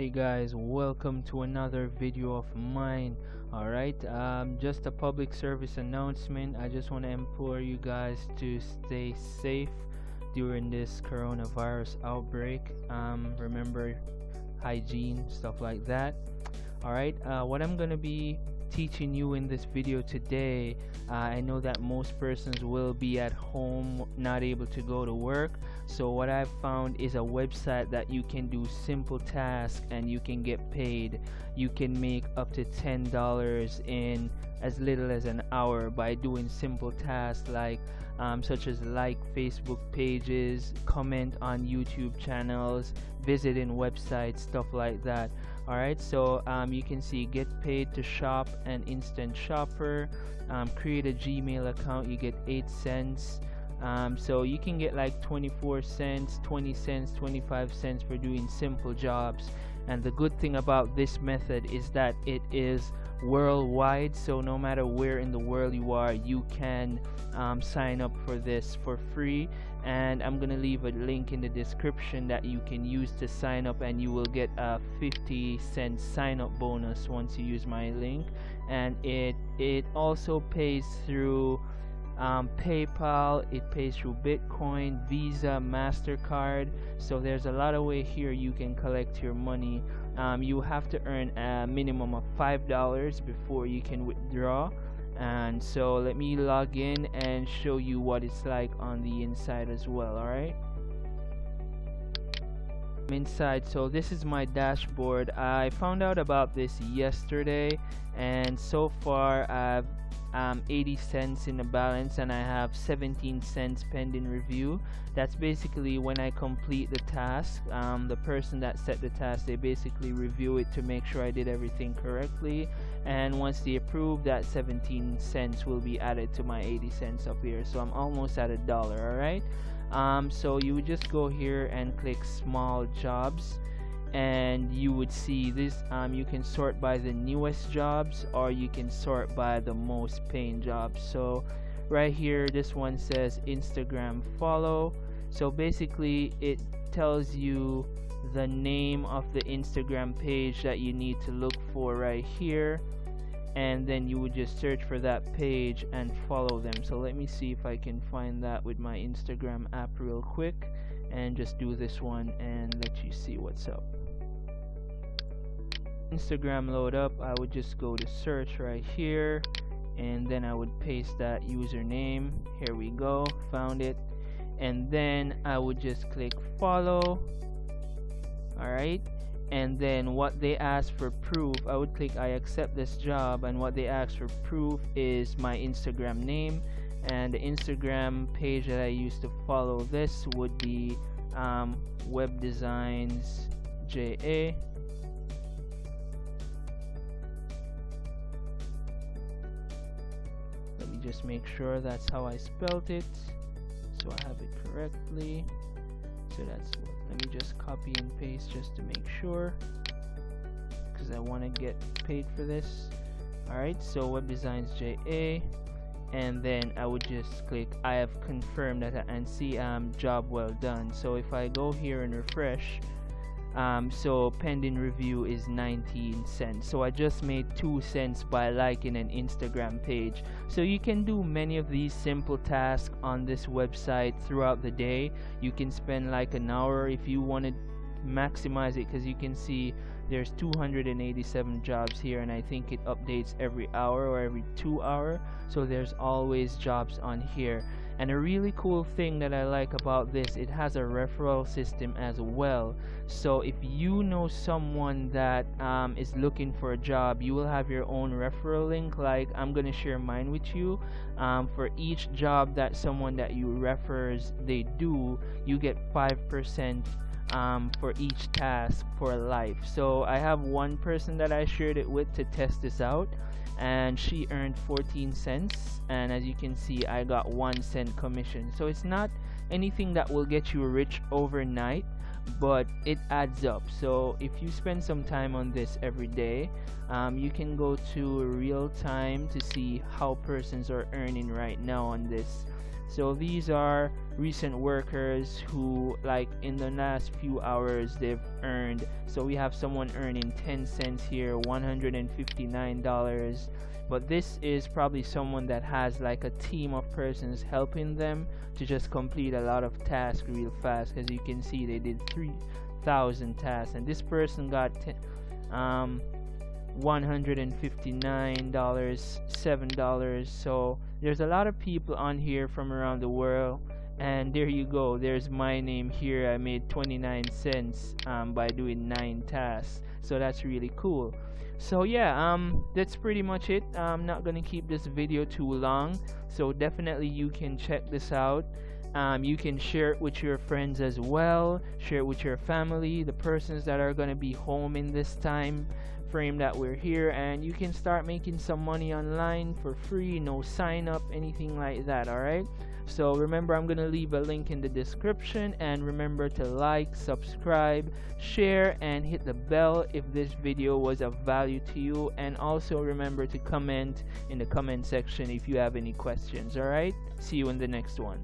Hey guys, welcome to another video of mine. Alright, just a public service announcement. I just want to implore you guys to stay safe during this coronavirus outbreak. Remember hygiene, stuff like that. Alright, what I'm gonna be teaching you in this video today, I know that most persons will be at home, not able to go to work. So what I've found is a website that you can do simple tasks and you can get paid. You can make up to $10 in as little as an hour by doing simple tasks like such as like Facebook pages, comment on YouTube channels, visiting websites, stuff like that. Alright, so you can see get paid to shop and instant shopper. Create a Gmail account, you get 8 cents. So you can get like 24 cents, 20 cents, 25 cents for doing simple jobs. And the good thing about this method is that it is worldwide, so no matter where in the world you are, you can sign up for this for free. And I'm gonna leave a link in the description that you can use to sign up, and you will get a 50-cent sign up bonus once you use my link. And it also pays through PayPal, it pays through Bitcoin, Visa, MasterCard. So there's a lot of way here you can collect your money. You have to earn a minimum of $5 before you can withdraw. And so let me log in and show you what it's like on the inside as well. Alright, inside, so this is my dashboard. I found out about this yesterday, and so far I've 80 cents in the balance, and I have 17 cents pending review. That's basically when I complete the task. The person that set the task, they basically review it to make sure I did everything correctly, and once they approve, that 17 cents will be added to my 80 cents up here. So I'm almost at $1. Alright, so you would just go here and click small jobs, and you would see this. You can sort by the newest jobs, or you can sort by the most paying jobs. So right here, this one says Instagram follow. So basically it tells you the name of the Instagram page that you need to look for right here, and then you would just search for that page and follow them. So let me see if I can find that with my Instagram app real quick, and just do this one and let you see what's up. Instagram load up, I would just go to search right here, and then I would paste that username. Here we go, found it. And then I would just click follow. Alright, and then what they ask for proof, I would click I accept this job, and what they ask for proof is my Instagram name, and the Instagram page that I used to follow this would be Web Designs JA. Let me just make sure that's how I spelled it, so I have it correctly. So that's what, let me just copy and paste just to make sure, because I want to get paid for this. Alright, so Web Designs JA, and then I would just click I have confirmed that, and see job well done. So if I go here and refresh, so pending review is 19 cents. So I just made 2 cents by liking an Instagram page. So you can do many of these simple tasks on this website throughout the day. You can spend like an hour if you want to maximize it, because you can see there's 287 jobs here, and I think it updates every hour or every 2 hours. So there's always jobs on here. And a really cool thing that I like about this, it has a referral system as well. So if you know someone that is looking for a job, you will have your own referral link. Like I'm gonna share mine with you. For each job that someone that you refers they do, you get 5% for each task for life. So I have one person that I shared it with to test this out, and she earned 14 cents, and as you can see I got 1 cent commission. So it's not anything that will get you rich overnight, but it adds up. So if you spend some time on this every day, you can go to real time to see how persons are earning right now on this. So these are recent workers who, like, in the last few hours they've earned. So we have someone earning 10 cents here, $159. But this is probably someone that has like a team of persons helping them to just complete a lot of tasks real fast. As you can see, they did 3,000 tasks, and this person got $159, $7. So there's a lot of people on here from around the world, and there you go, there's my name here. I made 29 cents by doing 9 tasks, so that's really cool. So yeah, that's pretty much it. I'm not gonna keep this video too long, so definitely you can check this out. You can share it with your friends as well, share it with your family, the persons that are gonna be home in this time frame that we're here, and you can start making some money online for free, no sign up, anything like that. All right, so remember, I'm gonna leave a link in the description, and remember to like, subscribe, share, and hit the bell if this video was of value to you, and also remember to comment in the comment section if you have any questions. All right, see you in the next one.